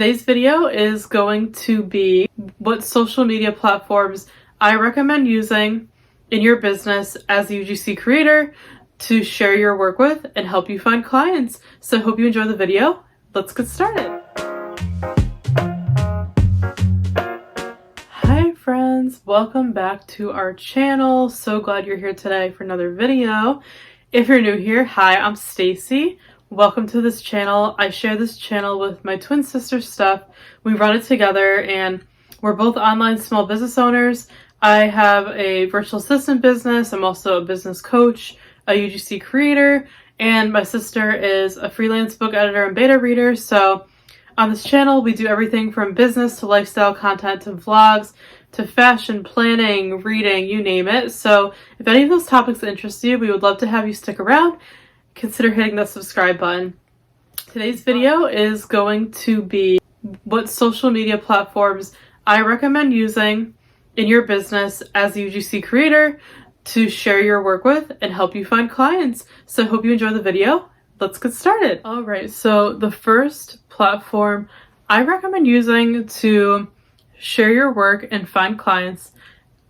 Today's video is going to be what social media platforms I recommend using in your business as a UGC creator to share your work with and help you find clients. So I hope you enjoy the video. Let's get started. Hi friends, welcome back to our channel. So glad you're here today for another video. If you're new here, hi, I'm Stacey. Welcome to this channel. I share this channel with my twin sister Steph. We run it together and we're both online small business owners. I have a virtual assistant business. I'm also a business coach, a UGC creator, and my sister is a freelance book editor and beta reader. So on this channel, we do everything from business to lifestyle content to vlogs to fashion, planning, reading, you name it. So if any of those topics interest you, we would love to have you stick around. Consider hitting the subscribe button. Today's video is going to be what social media platforms I recommend using in your business as a UGC creator to share your work with and help you find clients. So I hope you enjoy the video. Let's get started. All right, so the first platform I recommend using to share your work and find clients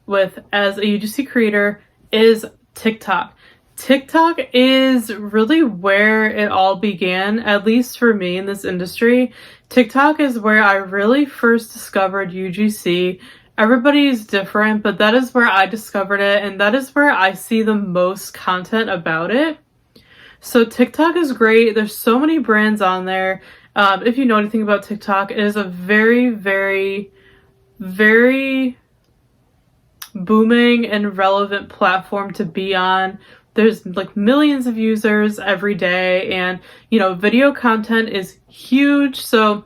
with as a UGC creator is TikTok. TikTok is really where it all began, at least for me in this industry. TikTok is where I really first discovered UGC. Everybody's different, but that is where I discovered it, and that is where I see the most content about it. So TikTok is great. There's so many brands on there. If you know anything about TikTok, it is a very, very, very booming and relevant platform to be on. There's like millions of users every day, and video content is huge. So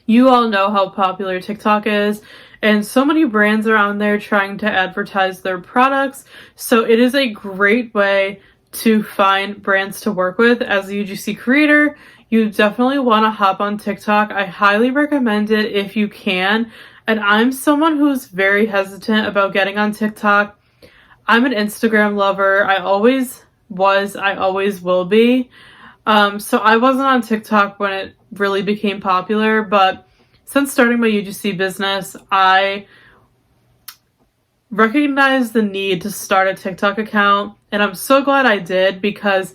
you all know how popular TikTok is, and so many brands are on there trying to advertise their products. So it is a great way to find brands to work with as a UGC creator. You definitely want to hop on TikTok. I highly recommend it if you can. And I'm someone who's very hesitant about getting on TikTok. I'm an Instagram lover. I always was, I always will be. So I wasn't on TikTok when it really became popular, but since starting my UGC business, I recognized the need to start a TikTok account, and I'm so glad I did because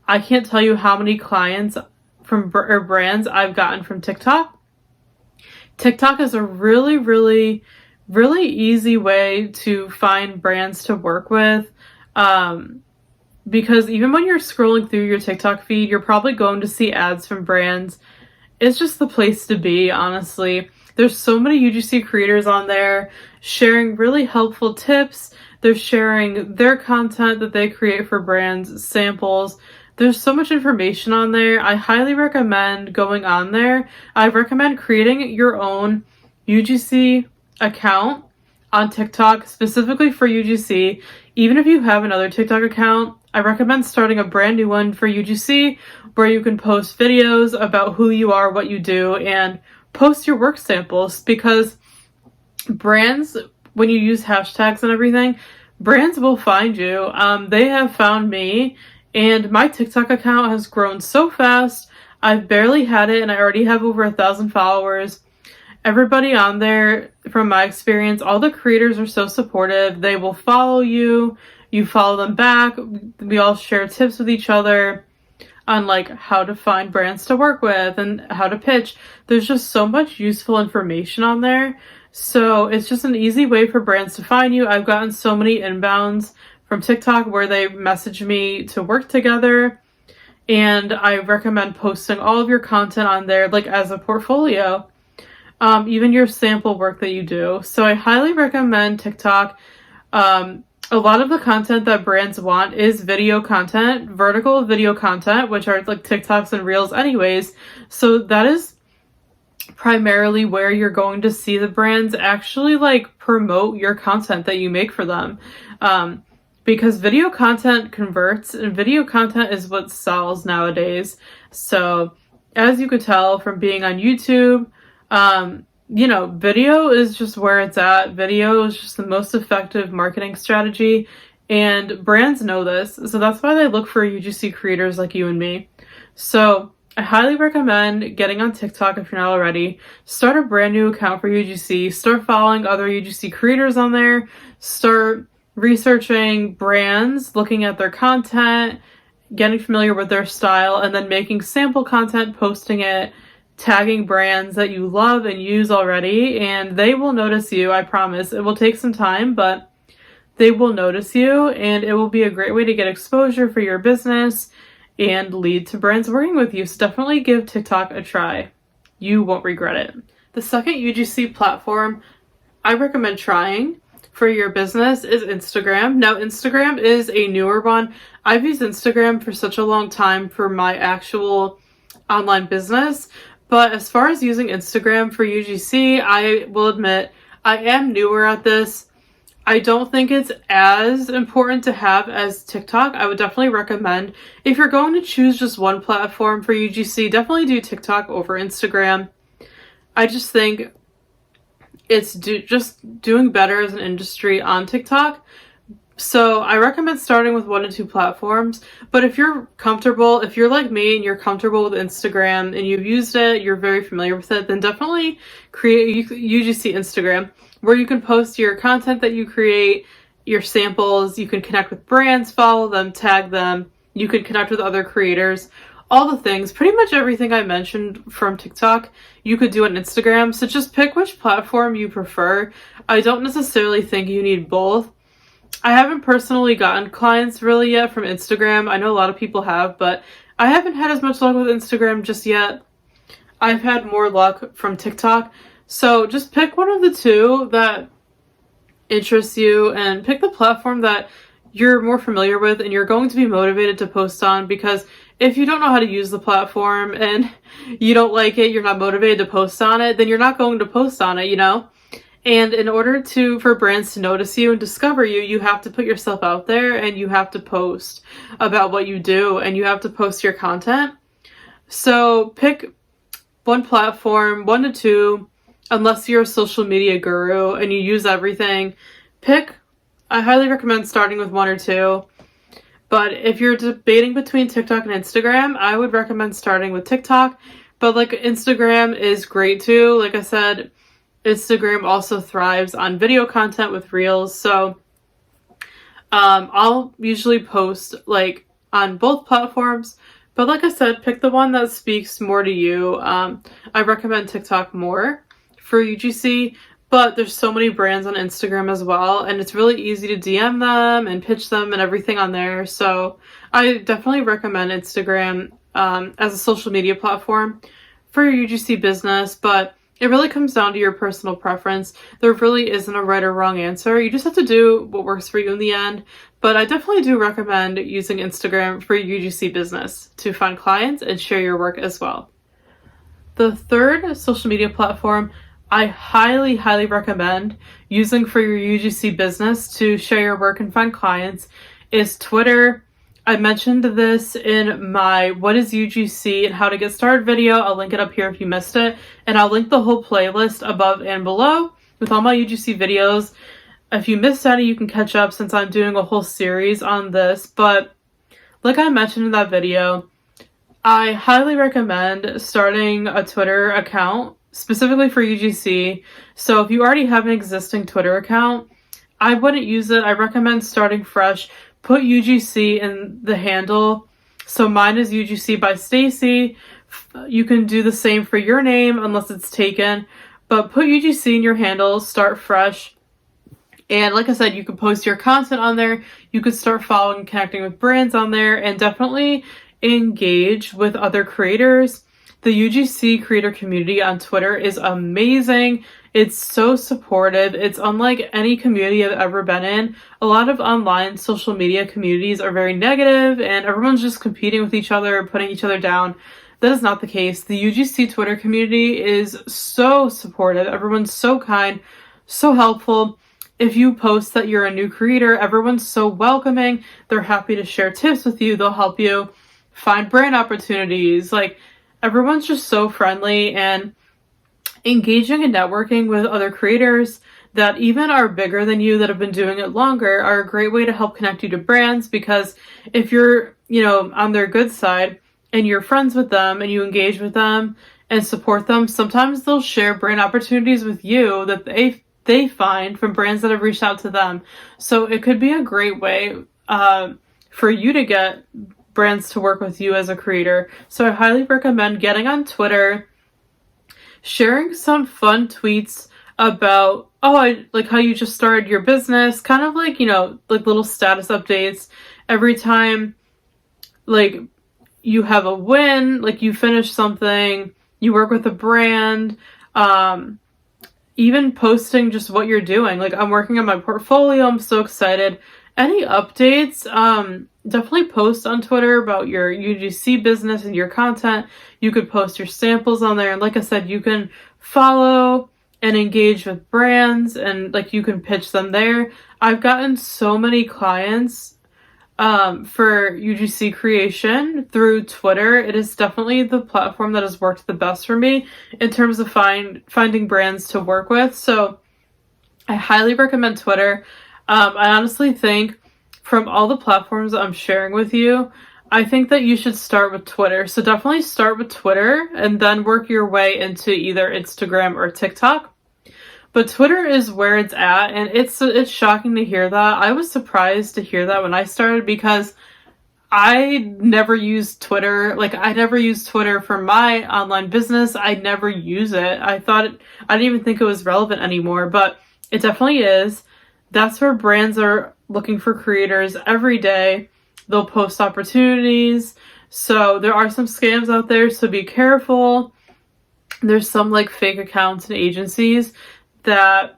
I can't tell you how many clients from brands I've gotten from TikTok. TikTok is a really, really, really easy way to find brands to work with, because even when you're scrolling through your TikTok feed, you're probably going to see ads from brands. It's just the place to be, honestly. There's so many UGC creators on there sharing really helpful tips. They're sharing their content that they create for brands, samples. There's so much information on there. I highly recommend going on there. I recommend creating your own UGC account on TikTok specifically for UGC. Even if you have another TikTok account, I recommend starting a brand new one for UGC where you can post videos about who you are, what you do, and post your work samples, because brands, when you use hashtags and everything, brands will find you. They have found me, and my TikTok account has grown so fast. I've barely had it and I already have over 1,000 followers. Everybody on there, from my experience, all the creators are so supportive. They will follow you, you follow them back. We all share tips with each other on like how to find brands to work with and how to pitch. There's just so much useful information on there. So it's just an easy way for brands to find you. I've gotten so many inbounds from TikTok where they message me to work together, and I recommend posting all of your content on there like as a portfolio. Even your sample work that you do. So I highly recommend TikTok. A lot of the content that brands want is video content, vertical video content, which are like TikToks and Reels anyways. So that is primarily where you're going to see the brands actually like promote your content that you make for them. Because video content converts, and video content is what sells nowadays. So as you could tell from being on YouTube, video is just where it's at. Video is just the most effective marketing strategy, and brands know this. So that's why they look for UGC creators like you and me. So I highly recommend getting on TikTok if you're not already. Start a brand new account for UGC. Start following other UGC creators on there. Start researching brands, looking at their content, getting familiar with their style, and then making sample content, posting it, tagging brands that you love and use already, and they will notice you, I promise. It will take some time, but they will notice you, and it will be a great way to get exposure for your business and lead to brands working with you. So definitely give TikTok a try. You won't regret it. The second UGC platform I recommend trying for your business is Instagram. Now, Instagram is a newer one. I've used Instagram for such a long time for my actual online business, but as far as using Instagram for UGC, I will admit I am newer at this. I don't think it's as important to have as TikTok. I would definitely recommend, if you're going to choose just one platform for UGC, definitely do TikTok over Instagram. I just think it's just doing better as an industry on TikTok. So I recommend starting with 1 to 2 platforms. But if you're comfortable, if you're like me and you're comfortable with Instagram and you've used it, you're very familiar with it, then definitely create UGC Instagram, where you can post your content that you create, your samples, you can connect with brands, follow them, tag them, you can connect with other creators, all the things, pretty much everything I mentioned from TikTok, you could do on Instagram. So just pick which platform you prefer. I don't necessarily think you need both. I haven't personally gotten clients really yet from Instagram. I know a lot of people have, but I haven't had as much luck with Instagram just yet. I've had more luck from TikTok. So just pick one of the two that interests you and pick the platform that you're more familiar with and you're going to be motivated to post on, because if you don't know how to use the platform and you don't like it, you're not motivated to post on it, then you're not going to post on it, you know? And in order for brands to notice you and discover you, you have to put yourself out there and you have to post about what you do and you have to post your content. So pick one platform, 1 to 2, unless you're a social media guru and you use everything. I highly recommend starting with 1 or 2. But if you're debating between TikTok and Instagram, I would recommend starting with TikTok. But like, Instagram is great too. Like I said, Instagram also thrives on video content with Reels. So I'll usually post like on both platforms. But like I said, pick the one that speaks more to you. I recommend TikTok more for UGC. But there's so many brands on Instagram as well, and it's really easy to DM them and pitch them and everything on there. So I definitely recommend Instagram as a social media platform for your UGC business, but it really comes down to your personal preference. There really isn't a right or wrong answer. You just have to do what works for you in the end. But I definitely do recommend using Instagram for your UGC business to find clients and share your work as well. The third social media platform I highly, highly recommend using for your UGC business to share your work and find clients is Twitter. I mentioned this in my What is UGC and How to Get Started video. I'll link it up here if you missed it. And I'll link the whole playlist above and below with all my UGC videos. If you missed any, you can catch up since I'm doing a whole series on this. But like I mentioned in that video, I highly recommend starting a Twitter account specifically for UGC. So if you already have an existing Twitter account, I wouldn't use it. I recommend starting fresh. Put UGC in the handle. So mine is UGC by Stacey. You can do the same for your name unless it's taken. But put UGC in your handle, start fresh. And like I said, you can post your content on there. You could start following and connecting with brands on there, and definitely engage with other creators. The UGC creator community on Twitter is amazing. It's so supportive. It's unlike any community I've ever been in. A lot of online social media communities are very negative and everyone's just competing with each other, putting each other down. That is not the case. The UGC Twitter community is so supportive. Everyone's so kind, so helpful. If you post that you're a new creator, everyone's so welcoming. They're happy to share tips with you. They'll help you find brand opportunities. Like, everyone's just so friendly, and engaging and networking with other creators that even are bigger than you, that have been doing it longer, are a great way to help connect you to brands, because if you're, on their good side and you're friends with them and you engage with them and support them, sometimes they'll share brand opportunities with you that they find from brands that have reached out to them. So it could be a great way for you to get brands to work with you as a creator. So I highly recommend getting on Twitter, sharing some fun tweets about, I like how you just started your business, kind of like, like little status updates every time, like you have a win, like you finish something, you work with a brand, even posting just what you're doing. Like, I'm working on my portfolio, I'm so excited. Any updates, definitely post on Twitter about your UGC business and your content. You could post your samples on there, and like I said, you can follow and engage with brands, and like you can pitch them there. I've gotten so many clients for UGC creation through Twitter. It is definitely the platform that has worked the best for me in terms of finding brands to work with. So I highly recommend Twitter. I honestly think from all the platforms I'm sharing with you, I think that you should start with Twitter. So definitely start with Twitter and then work your way into either Instagram or TikTok. But Twitter is where it's at, and it's shocking to hear that. I was surprised to hear that when I started, because I never used Twitter. Like, I never used Twitter for my online business. I never use it. I didn't even think it was relevant anymore, but it definitely is. That's where brands are looking for creators every day. They'll post opportunities. So there are some scams out there, so be careful. There's some like fake accounts and agencies that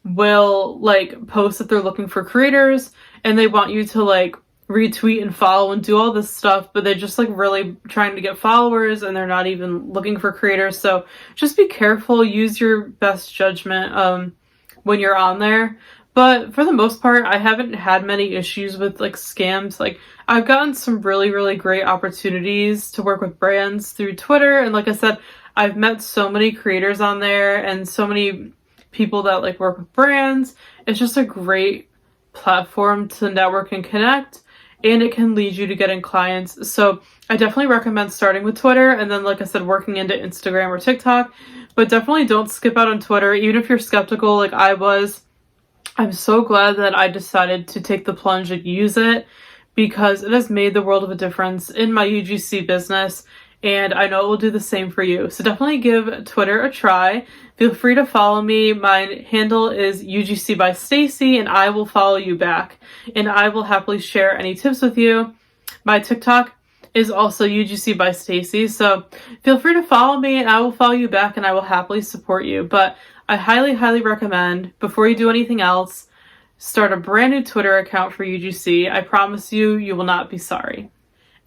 will like post that they're looking for creators, and they want you to like retweet and follow and do all this stuff, but they're just like really trying to get followers, and they're not even looking for creators. So just be careful, use your best judgment when you're on there. But for the most part, I haven't had many issues with like scams. Like, I've gotten some really, really great opportunities to work with brands through Twitter, and like I said, I've met so many creators on there and so many people that like work with brands. It's just a great platform to network and connect, and it can lead you to getting clients. So I definitely recommend starting with Twitter, and then, like I said, working into Instagram or TikTok. But definitely don't skip out on Twitter, even if you're skeptical like I was. I'm so glad that I decided to take the plunge and use it, because it has made the world of a difference in my UGC business, and I know it will do the same for you. So definitely give Twitter a try. Feel free to follow me. My handle is UGC by Stacey, and I will follow you back, and I will happily share any tips with you. My TikTok is also UGC by Stacey, so feel free to follow me, and I will follow you back, and I will happily support you. But I highly, highly recommend, before you do anything else, start a brand new Twitter account for UGC. I promise you, you will not be sorry.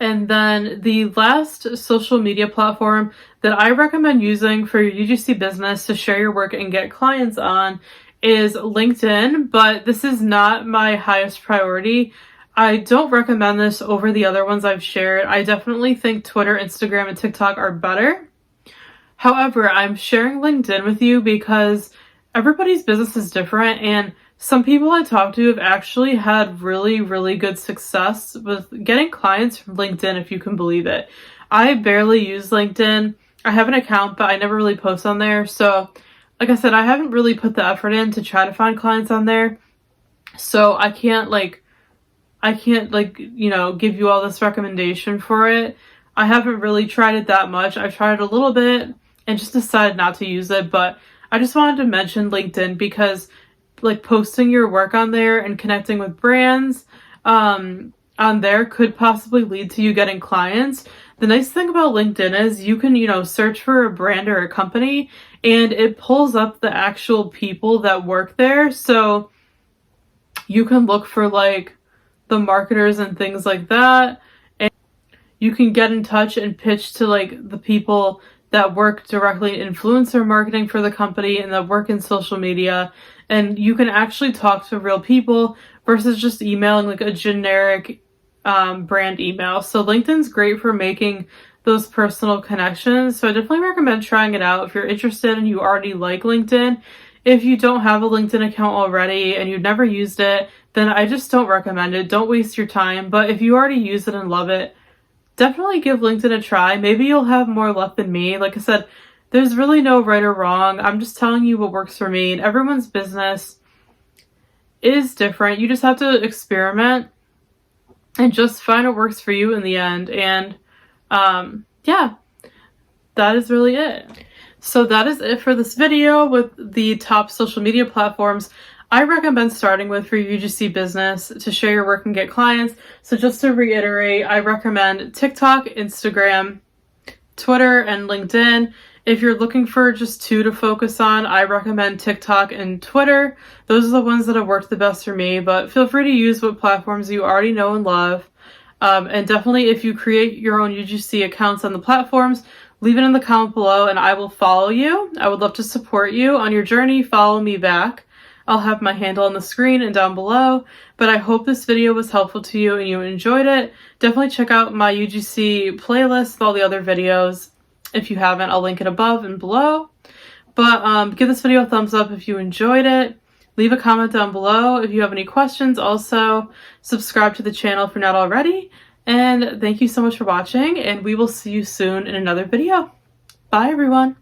And then the last social media platform that I recommend using for your UGC business to share your work and get clients on is LinkedIn, but this is not my highest priority. I don't recommend this over the other ones I've shared. I definitely think Twitter, Instagram, and TikTok are better. However, I'm sharing LinkedIn with you because everybody's business is different, and some people I talked to have actually had really, really good success with getting clients from LinkedIn, if you can believe it. I barely use LinkedIn. I have an account, but I never really post on there. So, like I said, I haven't really put the effort in to try to find clients on there. So I can't give you all this recommendation for it. I haven't really tried it that much. I've tried it a little bit and just decided not to use it. But I just wanted to mention LinkedIn because like posting your work on there and connecting with brands on there could possibly lead to you getting clients. The nice thing about LinkedIn is you can, search for a brand or a company, and it pulls up the actual people that work there. So you can look for like the marketers and things like that, and you can get in touch and pitch to like the people that work directly in influencer marketing for the company and that work in social media. And you can actually talk to real people versus just emailing like a generic brand email. So LinkedIn's great for making those personal connections. So I definitely recommend trying it out if you're interested and you already like LinkedIn. If you don't have a LinkedIn account already and you've never used it, then I just don't recommend it. Don't waste your time. But if you already use it and love it, definitely give LinkedIn a try. Maybe you'll have more luck than me. Like I said, there's really no right or wrong. I'm just telling you what works for me, and everyone's business is different. You just have to experiment and just find what works for you in the end. And yeah, that is really it. So that is it for this video with the top social media platforms I recommend starting with for your UGC business to share your work and get clients. So just to reiterate, I recommend TikTok, Instagram, Twitter, and LinkedIn. If you're looking for just 2 to focus on, I recommend TikTok and Twitter. Those are the ones that have worked the best for me, but feel free to use what platforms you already know and love. And definitely, if you create your own UGC accounts on the platforms, leave it in the comment below and I will follow you. I would love to support you on your journey. Follow me back. I'll have my handle on the screen and down below. But I hope this video was helpful to you and you enjoyed it. Definitely check out my UGC playlist with all the other videos. If you haven't, I'll link it above and below. But give this video a thumbs up if you enjoyed it. Leave a comment down below if you have any questions. Also, subscribe to the channel if you're not already. And thank you so much for watching, and we will see you soon in another video. Bye, everyone.